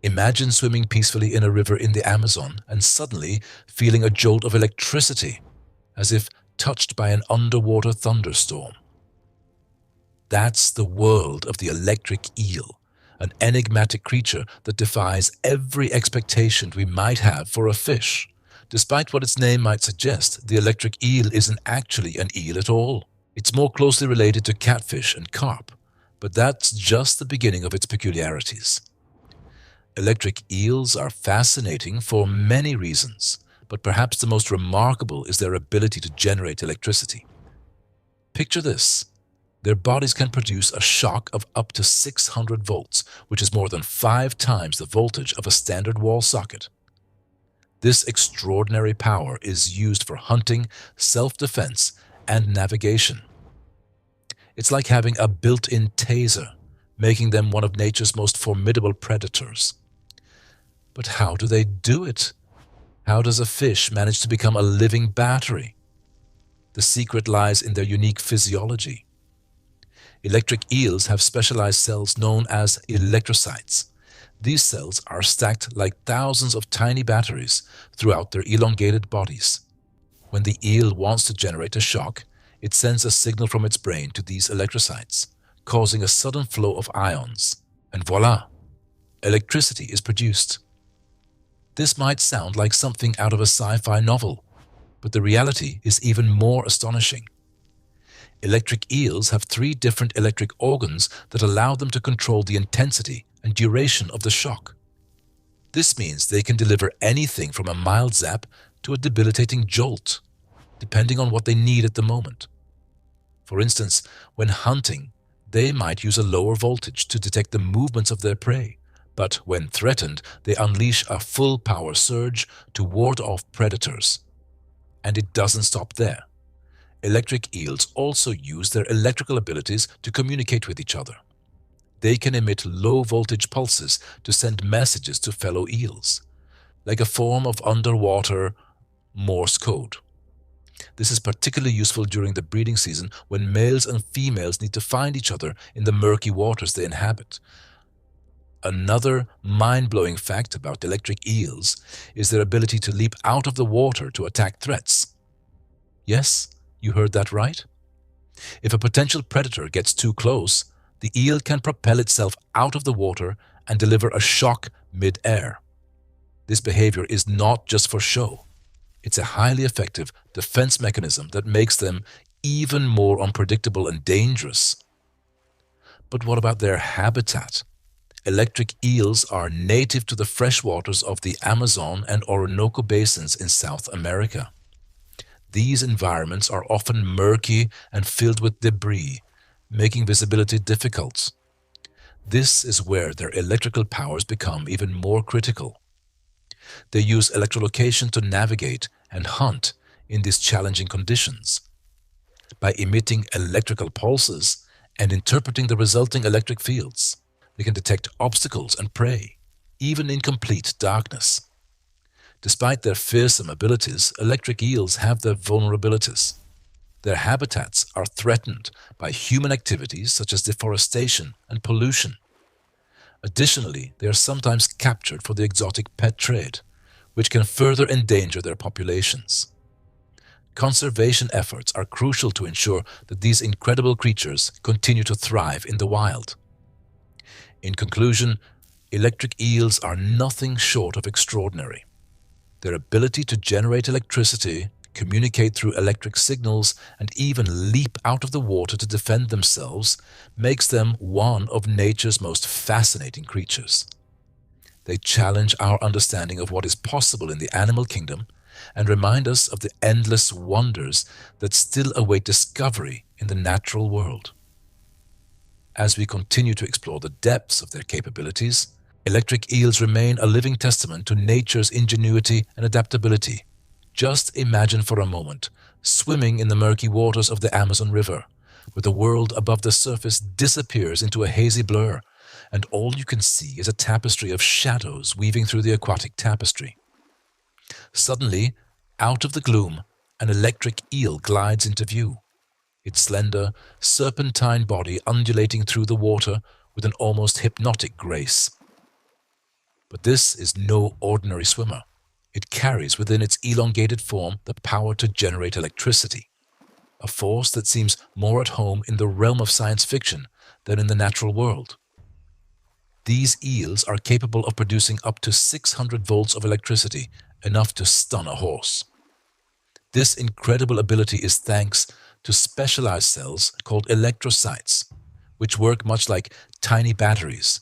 Imagine swimming peacefully in a river in the Amazon and suddenly feeling a jolt of electricity, as if touched by an underwater thunderstorm. That's the world of the electric eel, an enigmatic creature that defies every expectation we might have for a fish. Despite what its name might suggest, the electric eel isn't actually an eel at all. It's more closely related to catfish and carp, but that's just the beginning of its peculiarities. Electric eels are fascinating for many reasons, but perhaps the most remarkable is their ability to generate electricity. Picture this. Their bodies can produce a shock of up to 600 volts, which is more than 5 times the voltage of a standard wall socket. This extraordinary power is used for hunting, self-defense, and navigation. It's like having a built-in taser, making them one of nature's most formidable predators. But how do they do it? How does a fish manage to become a living battery? The secret lies in their unique physiology. Electric eels have specialized cells known as electrocytes. These cells are stacked like thousands of tiny batteries throughout their elongated bodies. When the eel wants to generate a shock, it sends a signal from its brain to these electrocytes, causing a sudden flow of ions. And voila! Electricity is produced. This might sound like something out of a sci-fi novel, but the reality is even more astonishing. Electric eels have 3 different electric organs that allow them to control the intensity and duration of the shock. This means they can deliver anything from a mild zap to a debilitating jolt, depending on what they need at the moment. For instance, when hunting, they might use a lower voltage to detect the movements of their prey, but when threatened, they unleash a full power surge to ward off predators. And it doesn't stop there. Electric eels also use their electrical abilities to communicate with each other. They can emit low-voltage pulses to send messages to fellow eels, like a form of underwater Morse code. This is particularly useful during the breeding season when males and females need to find each other in the murky waters they inhabit. Another mind-blowing fact about electric eels is their ability to leap out of the water to attack threats. Yes, you heard that right. If a potential predator gets too close, the eel can propel itself out of the water and deliver a shock mid-air. This behavior is not just for show. It's a highly effective defense mechanism that makes them even more unpredictable and dangerous. But what about their habitat? Electric eels are native to the freshwaters of the Amazon and Orinoco basins in South America. These environments are often murky and filled with debris, making visibility difficult. This is where their electrical powers become even more critical. They use echolocation to navigate and hunt in these challenging conditions. By emitting electrical pulses and interpreting the resulting electric fields, they can detect obstacles and prey, even in complete darkness. Despite their fearsome abilities, electric eels have their vulnerabilities. Their habitats are threatened by human activities such as deforestation and pollution. Additionally, they are sometimes captured for the exotic pet trade, which can further endanger their populations. Conservation efforts are crucial to ensure that these incredible creatures continue to thrive in the wild. In conclusion, electric eels are nothing short of extraordinary. Their ability to generate electricity, communicate through electric signals, and even leap out of the water to defend themselves makes them one of nature's most fascinating creatures. They challenge our understanding of what is possible in the animal kingdom and remind us of the endless wonders that still await discovery in the natural world. As we continue to explore the depths of their capabilities, electric eels remain a living testament to nature's ingenuity and adaptability. Just imagine for a moment swimming in the murky waters of the Amazon River, where the world above the surface disappears into a hazy blur, and all you can see is a tapestry of shadows weaving through the aquatic tapestry. Suddenly, out of the gloom, an electric eel glides into view, its slender, serpentine body undulating through the water with an almost hypnotic grace. But this is no ordinary swimmer. It carries within its elongated form the power to generate electricity, a force that seems more at home in the realm of science fiction than in the natural world. These eels are capable of producing up to 600 volts of electricity, enough to stun a horse. This incredible ability is thanks to specialized cells called electrocytes, which work much like tiny batteries.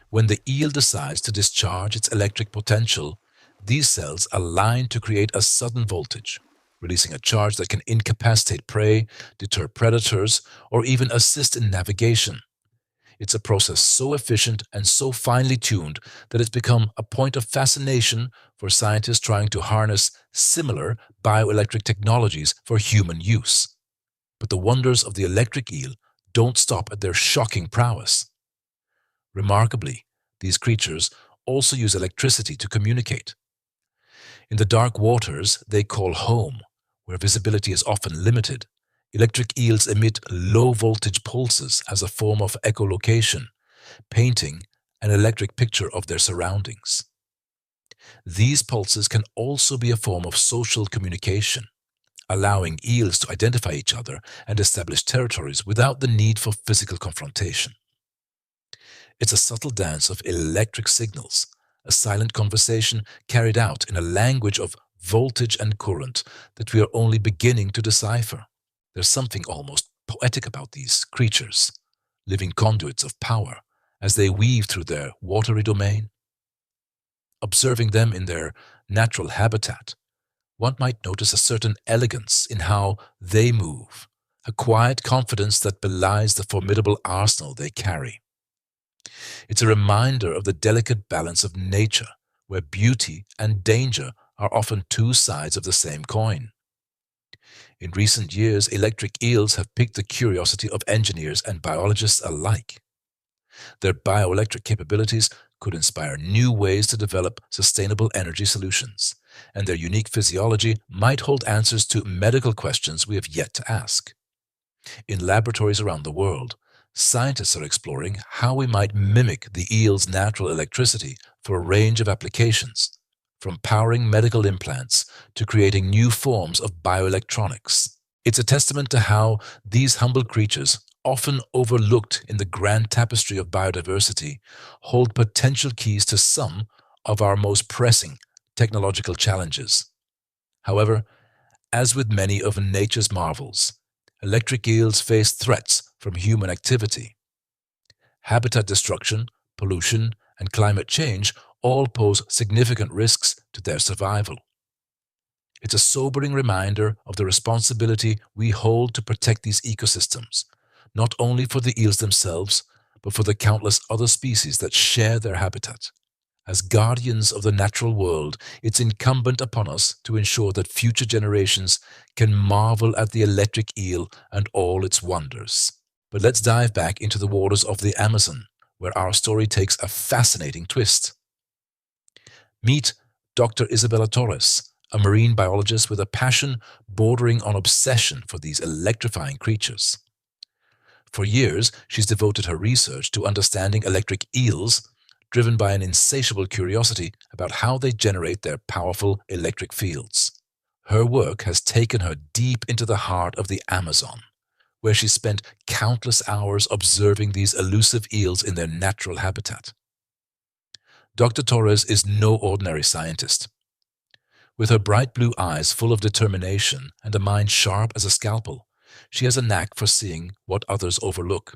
When the eel decides to discharge its electric potential, these cells align to create a sudden voltage, releasing a charge that can incapacitate prey, deter predators, or even assist in navigation. It's a process so efficient and so finely tuned that it's become a point of fascination for scientists trying to harness similar bioelectric technologies for human use. But the wonders of the electric eel don't stop at their shocking prowess. Remarkably, these creatures also use electricity to communicate. In the dark waters they call home, where visibility is often limited, electric eels emit low-voltage pulses as a form of echolocation, painting an electric picture of their surroundings. These pulses can also be a form of social communication, allowing eels to identify each other and establish territories without the need for physical confrontation. It's a subtle dance of electric signals, a silent conversation carried out in a language of voltage and current that we are only beginning to decipher. There's something almost poetic about these creatures, living conduits of power, as they weave through their watery domain. Observing them in their natural habitat, one might notice a certain elegance in how they move, a quiet confidence that belies the formidable arsenal they carry. It's a reminder of the delicate balance of nature, where beauty and danger are often two sides of the same coin. In recent years, electric eels have piqued the curiosity of engineers and biologists alike. Their bioelectric capabilities could inspire new ways to develop sustainable energy solutions, and their unique physiology might hold answers to medical questions we have yet to ask. In laboratories around the world, scientists are exploring how we might mimic the eel's natural electricity for a range of applications, from powering medical implants to creating new forms of bioelectronics. It's a testament to how these humble creatures, often overlooked in the grand tapestry of biodiversity, hold potential keys to some of our most pressing technological challenges. However, as with many of nature's marvels, electric eels face threats from human activity. Habitat destruction, pollution, and climate change all pose significant risks to their survival. It's a sobering reminder of the responsibility we hold to protect these ecosystems, not only for the eels themselves, but for the countless other species that share their habitat. As guardians of the natural world, it's incumbent upon us to ensure that future generations can marvel at the electric eel and all its wonders. But let's dive back into the waters of the Amazon, where our story takes a fascinating twist. Meet Dr. Isabella Torres, a marine biologist with a passion bordering on obsession for these electrifying creatures. For years, she's devoted her research to understanding electric eels, driven by an insatiable curiosity about how they generate their powerful electric fields. Her work has taken her deep into the heart of the Amazon, where she spent countless hours observing these elusive eels in their natural habitat. Dr. Torres is no ordinary scientist. With her bright blue eyes full of determination and a mind sharp as a scalpel, she has a knack for seeing what others overlook.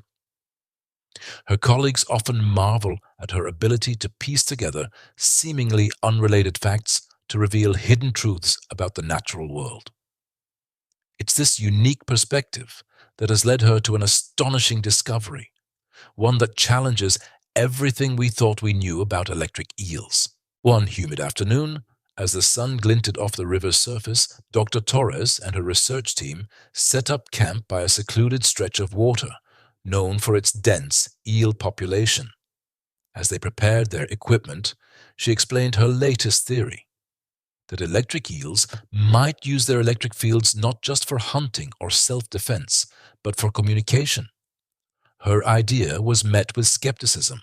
Her colleagues often marvel at her ability to piece together seemingly unrelated facts to reveal hidden truths about the natural world. It's this unique perspective that has led her to an astonishing discovery, one that challenges everything we thought we knew about electric eels. One humid afternoon, as the sun glinted off the river's surface, Dr. Torres and her research team set up camp by a secluded stretch of water, known for its dense eel population. As they prepared their equipment, she explained her latest theory, that electric eels might use their electric fields not just for hunting or self-defense, but for communication. Her idea was met with skepticism.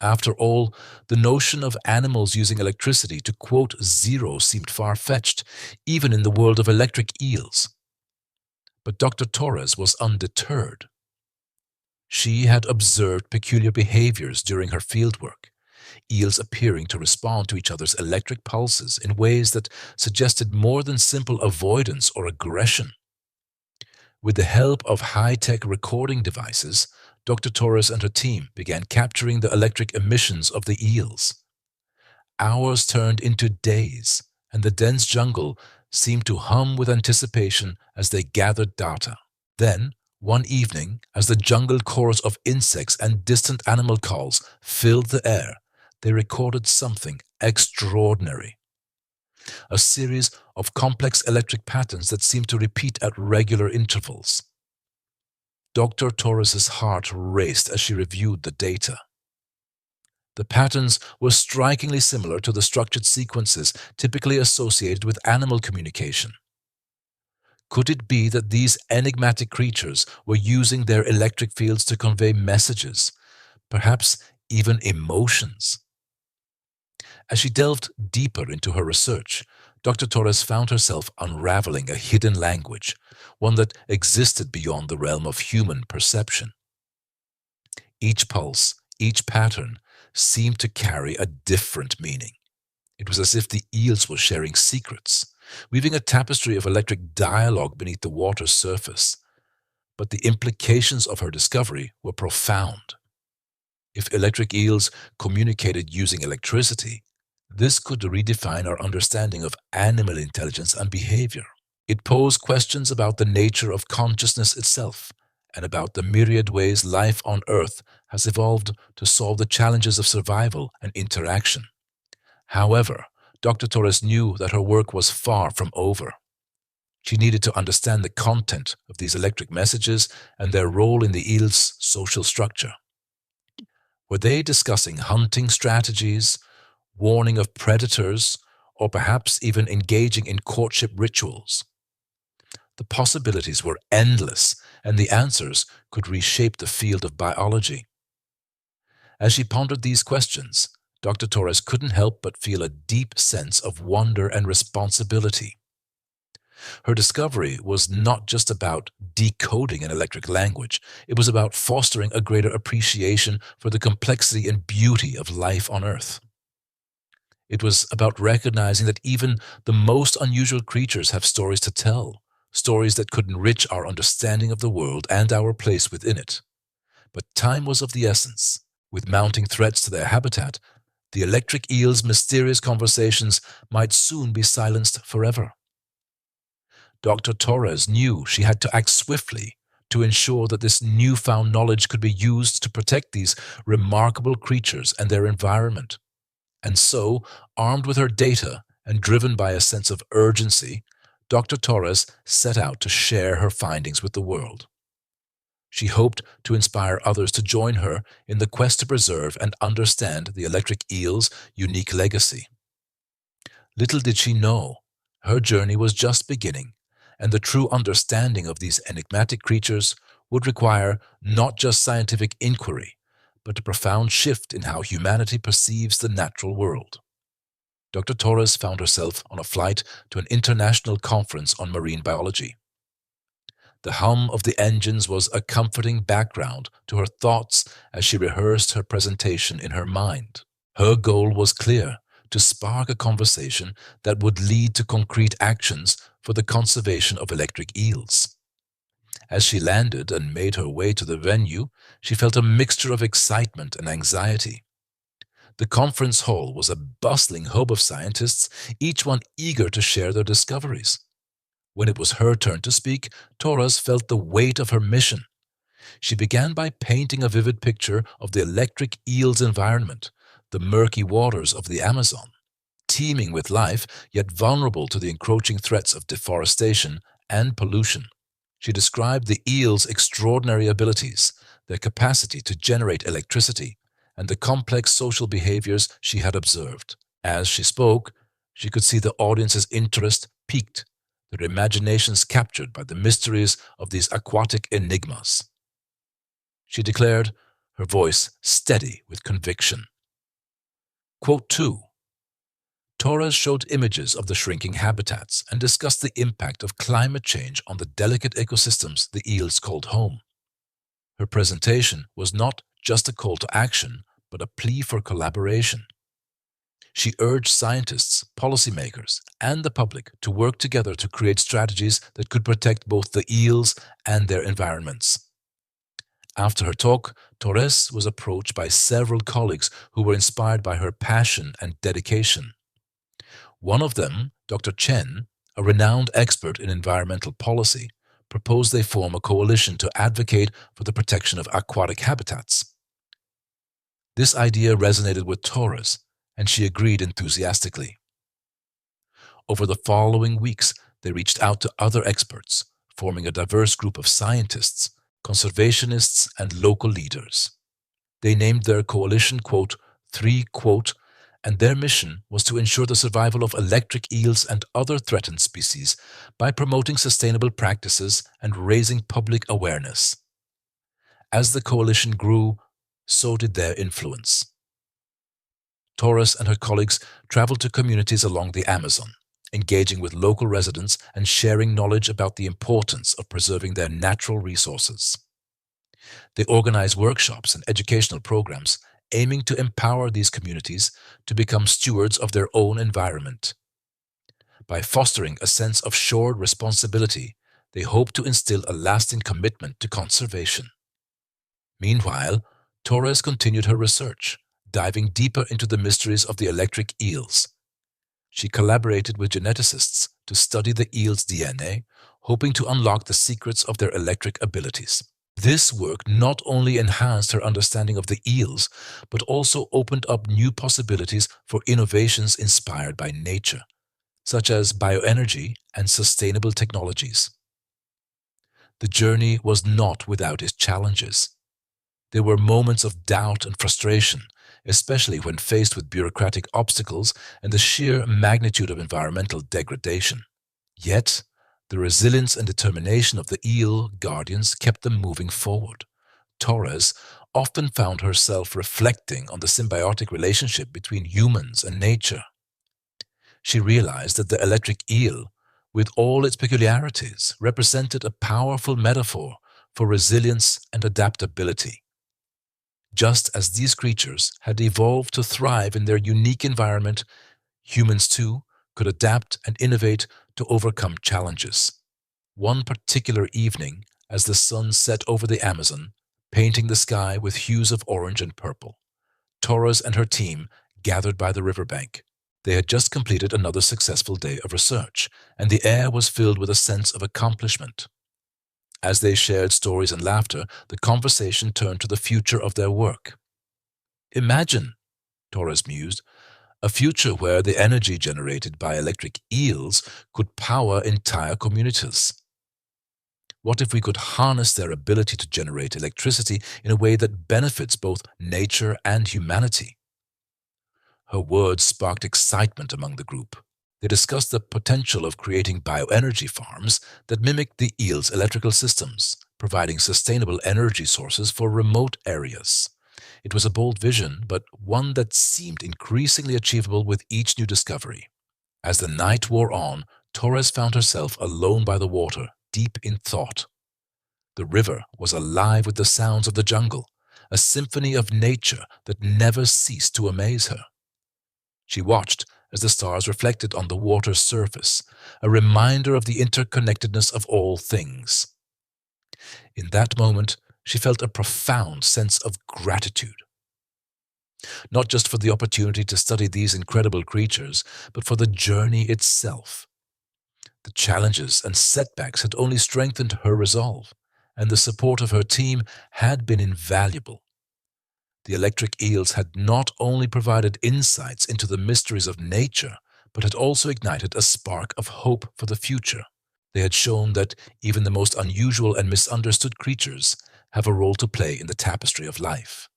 After all, the notion of animals using electricity to quote zero seemed far-fetched, even in the world of electric eels. But Dr. Torres was undeterred. She had observed peculiar behaviors during her fieldwork, eels appearing to respond to each other's electric pulses in ways that suggested more than simple avoidance or aggression. With the help of high-tech recording devices, Dr. Torres and her team began capturing the electric emissions of the eels. Hours turned into days, and the dense jungle seemed to hum with anticipation as they gathered data. Then, one evening, as the jungle chorus of insects and distant animal calls filled the air, they recorded something extraordinary. A series of complex electric patterns that seemed to repeat at regular intervals. Dr. Torres's heart raced as she reviewed the data. The patterns were strikingly similar to the structured sequences typically associated with animal communication. Could it be that these enigmatic creatures were using their electric fields to convey messages, perhaps even emotions? As she delved deeper into her research, Dr. Torres found herself unraveling a hidden language, one that existed beyond the realm of human perception. Each pulse, each pattern, seemed to carry a different meaning. It was as if the eels were sharing secrets, weaving a tapestry of electric dialogue beneath the water's surface. But the implications of her discovery were profound. If electric eels communicated using electricity, this could redefine our understanding of animal intelligence and behavior. It posed questions about the nature of consciousness itself and about the myriad ways life on Earth has evolved to solve the challenges of survival and interaction. However, Dr. Torres knew that her work was far from over. She needed to understand the content of these electric messages and their role in the eel's social structure. Were they discussing hunting strategies, warning of predators, or perhaps even engaging in courtship rituals? The possibilities were endless, and the answers could reshape the field of biology. As she pondered these questions, Dr. Torres couldn't help but feel a deep sense of wonder and responsibility. Her discovery was not just about decoding an electric language, it was about fostering a greater appreciation for the complexity and beauty of life on Earth. It was about recognizing that even the most unusual creatures have stories to tell, stories that could enrich our understanding of the world and our place within it. But time was of the essence. With mounting threats to their habitat, the electric eel's mysterious conversations might soon be silenced forever. Dr. Torres knew she had to act swiftly to ensure that this newfound knowledge could be used to protect these remarkable creatures and their environment. And so, armed with her data and driven by a sense of urgency, Dr. Torres set out to share her findings with the world. She hoped to inspire others to join her in the quest to preserve and understand the electric eel's unique legacy. Little did she know, her journey was just beginning, and the true understanding of these enigmatic creatures would require not just scientific inquiry, but a profound shift in how humanity perceives the natural world. Dr. Torres found herself on a flight to an international conference on marine biology. The hum of the engines was a comforting background to her thoughts as she rehearsed her presentation in her mind. Her goal was clear: to spark a conversation that would lead to concrete actions for the conservation of electric eels. As she landed and made her way to the venue, she felt a mixture of excitement and anxiety. The conference hall was a bustling hub of scientists, each one eager to share their discoveries. When it was her turn to speak, Torres felt the weight of her mission. She began by painting a vivid picture of the electric eel's environment, the murky waters of the Amazon, teeming with life, yet vulnerable to the encroaching threats of deforestation and pollution. She described the eel's extraordinary abilities, their capacity to generate electricity, and the complex social behaviors she had observed. As she spoke, she could see the audience's interest piqued, their imaginations captured by the mysteries of these aquatic enigmas. She declared, her voice steady with conviction, Quote 2. Torres showed images of the shrinking habitats and discussed the impact of climate change on the delicate ecosystems the eels called home. Her presentation was not just a call to action, but a plea for collaboration. She urged scientists, policymakers, and the public to work together to create strategies that could protect both the eels and their environments. After her talk, Torres was approached by several colleagues who were inspired by her passion and dedication. One of them, Dr. Chen, a renowned expert in environmental policy, proposed they form a coalition to advocate for the protection of aquatic habitats. This idea resonated with Torres, and she agreed enthusiastically. Over the following weeks, they reached out to other experts, forming a diverse group of scientists, conservationists, and local leaders. They named their coalition, quote, 3, quote, and their mission was to ensure the survival of electric eels and other threatened species by promoting sustainable practices and raising public awareness. As the coalition grew, so did their influence. Torres and her colleagues traveled to communities along the Amazon, engaging with local residents and sharing knowledge about the importance of preserving their natural resources. They organized workshops and educational programs aiming to empower these communities to become stewards of their own environment. By fostering a sense of shared responsibility, they hope to instill a lasting commitment to conservation. Meanwhile, Torres continued her research, diving deeper into the mysteries of the electric eels. She collaborated with geneticists to study the eels' DNA, hoping to unlock the secrets of their electric abilities. This work not only enhanced her understanding of the eels, but also opened up new possibilities for innovations inspired by nature, such as bioenergy and sustainable technologies. The journey was not without its challenges. There were moments of doubt and frustration, especially when faced with bureaucratic obstacles and the sheer magnitude of environmental degradation. Yet, the resilience and determination of the eel guardians kept them moving forward. Torres often found herself reflecting on the symbiotic relationship between humans and nature. She realized that the electric eel, with all its peculiarities, represented a powerful metaphor for resilience and adaptability. Just as these creatures had evolved to thrive in their unique environment, humans too could adapt and innovate to overcome challenges. One particular evening, as the sun set over the Amazon, painting the sky with hues of orange and purple, Torres and her team gathered by the riverbank. They had just completed another successful day of research, and the air was filled with a sense of accomplishment. As they shared stories and laughter, the conversation turned to the future of their work. Imagine, Torres mused, a future where the energy generated by electric eels could power entire communities. What if we could harness their ability to generate electricity in a way that benefits both nature and humanity? Her words sparked excitement among the group. They discussed the potential of creating bioenergy farms that mimic the eel's electrical systems, providing sustainable energy sources for remote areas. It was a bold vision, but one that seemed increasingly achievable with each new discovery. As the night wore on, Torres found herself alone by the water, deep in thought. The river was alive with the sounds of the jungle, a symphony of nature that never ceased to amaze her. She watched as the stars reflected on the water's surface, a reminder of the interconnectedness of all things. In that moment, she felt a profound sense of gratitude. Not just for the opportunity to study these incredible creatures, but for the journey itself. The challenges and setbacks had only strengthened her resolve, and the support of her team had been invaluable. The electric eels had not only provided insights into the mysteries of nature, but had also ignited a spark of hope for the future. They had shown that even the most unusual and misunderstood creatures have a role to play in the tapestry of life.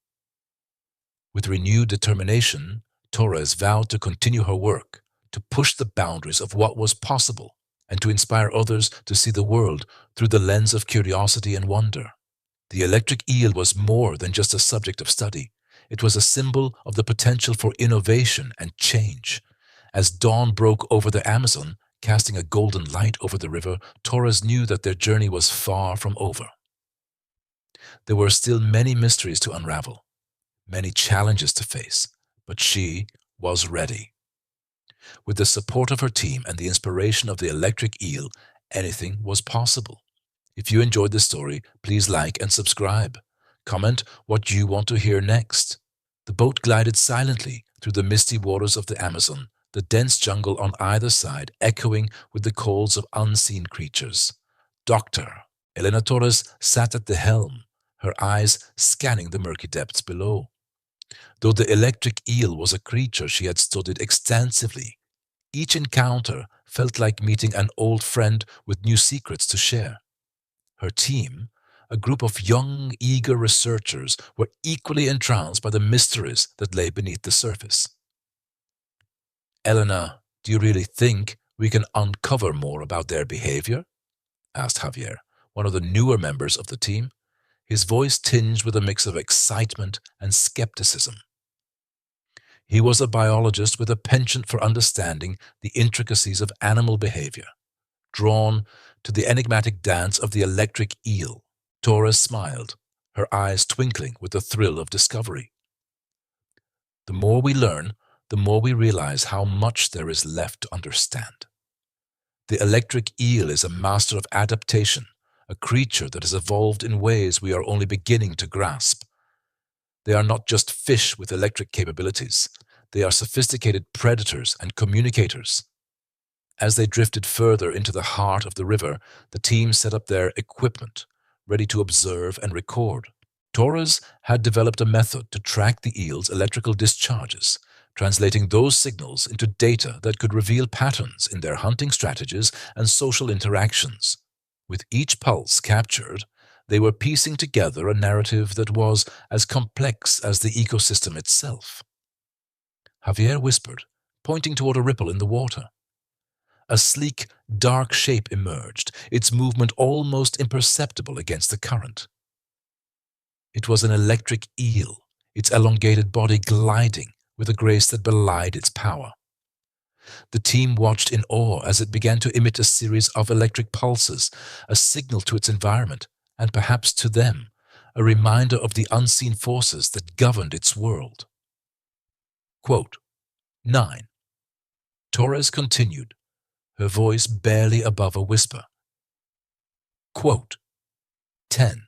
With renewed determination, Torres vowed to continue her work, to push the boundaries of what was possible, and to inspire others to see the world through the lens of curiosity and wonder. The electric eel was more than just a subject of study. It was a symbol of the potential for innovation and change. As dawn broke over the Amazon, casting a golden light over the river, Torres knew that their journey was far from over. There were still many mysteries to unravel, many challenges to face, but she was ready. With the support of her team and the inspiration of the electric eel, anything was possible. If you enjoyed this story, please like and subscribe. Comment what you want to hear next. The boat glided silently through the misty waters of the Amazon, the dense jungle on either side echoing with the calls of unseen creatures. Dr. Elena Torres sat at the helm, her eyes scanning the murky depths below. Though the electric eel was a creature she had studied extensively, each encounter felt like meeting an old friend with new secrets to share. Her team, a group of young, eager researchers, were equally entranced by the mysteries that lay beneath the surface. Elena, do you really think we can uncover more about their behavior? Asked Javier, one of the newer members of the team, his voice tinged with a mix of excitement and skepticism. He was a biologist with a penchant for understanding the intricacies of animal behavior, drawn to the enigmatic dance of the electric eel. Torres smiled, her eyes twinkling with the thrill of discovery. The more we learn, the more we realize how much there is left to understand. The electric eel is a master of adaptation, a creature that has evolved in ways we are only beginning to grasp. They are not just fish with electric capabilities. They are sophisticated predators and communicators. As they drifted further into the heart of the river, the team set up their equipment, ready to observe and record. Torres had developed a method to track the eel's electrical discharges, translating those signals into data that could reveal patterns in their hunting strategies and social interactions. With each pulse captured, they were piecing together a narrative that was as complex as the ecosystem itself. Javier whispered, pointing toward a ripple in the water. A sleek, dark shape emerged, its movement almost imperceptible against the current. It was an electric eel, its elongated body gliding with a grace that belied its power. The team watched in awe as it began to emit a series of electric pulses, a signal to its environment, and perhaps to them, a reminder of the unseen forces that governed its world. Quote, 9. Torres continued, her voice barely above a whisper. Quote, 10.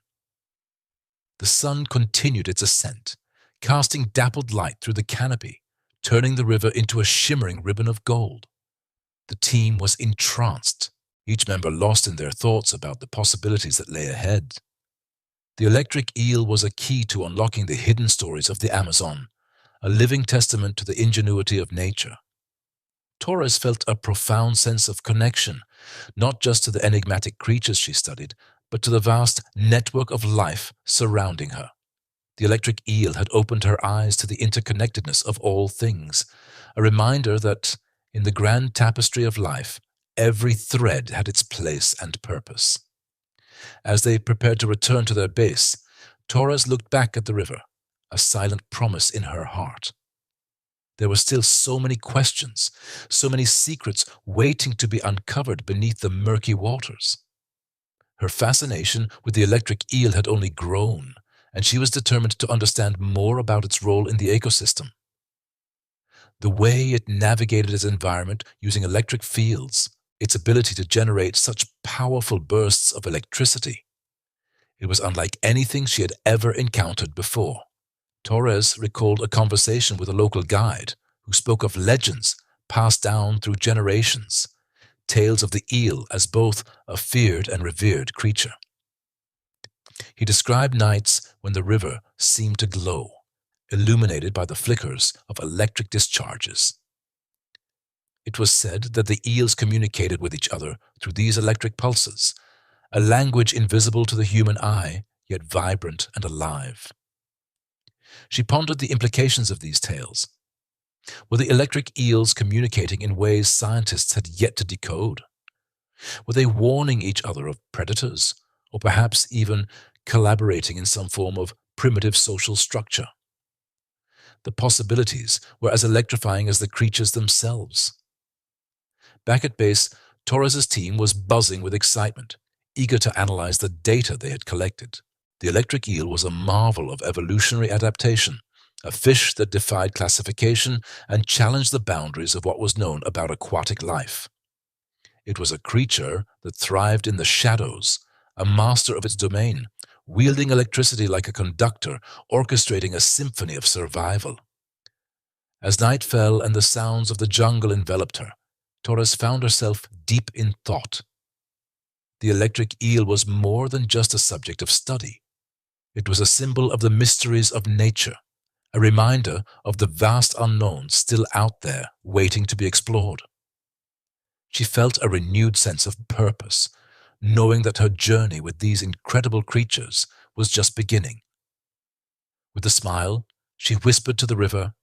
The sun continued its ascent, casting dappled light through the canopy, turning the river into a shimmering ribbon of gold. The team was entranced, each member lost in their thoughts about the possibilities that lay ahead. The electric eel was a key to unlocking the hidden stories of the Amazon, a living testament to the ingenuity of nature. Torres felt a profound sense of connection, not just to the enigmatic creatures she studied, but to the vast network of life surrounding her. The electric eel had opened her eyes to the interconnectedness of all things, a reminder that, in the grand tapestry of life, every thread had its place and purpose. As they prepared to return to their base, Torres looked back at the river, a silent promise in her heart. There were still so many questions, so many secrets waiting to be uncovered beneath the murky waters. Her fascination with the electric eel had only grown, and she was determined to understand more about its role in the ecosystem. The way it navigated its environment using electric fields, its ability to generate such powerful bursts of electricity. It was unlike anything she had ever encountered before. Torres recalled a conversation with a local guide who spoke of legends passed down through generations, tales of the eel as both a feared and revered creature. He described nights when the river seemed to glow, illuminated by the flickers of electric discharges. It was said that the eels communicated with each other through these electric pulses, a language invisible to the human eye, yet vibrant and alive. She pondered the implications of these tales. Were the electric eels communicating in ways scientists had yet to decode? Were they warning each other of predators, or perhaps even collaborating in some form of primitive social structure? The possibilities were as electrifying as the creatures themselves. Back at base, Torres's team was buzzing with excitement, eager to analyze the data they had collected. The electric eel was a marvel of evolutionary adaptation, a fish that defied classification and challenged the boundaries of what was known about aquatic life. It was a creature that thrived in the shadows, a master of its domain, wielding electricity like a conductor, orchestrating a symphony of survival. As night fell and the sounds of the jungle enveloped her, Torres found herself deep in thought. The electric eel was more than just a subject of study. It was a symbol of the mysteries of nature, a reminder of the vast unknown still out there waiting to be explored. She felt a renewed sense of purpose, knowing that her journey with these incredible creatures was just beginning. With a smile, she whispered to the river,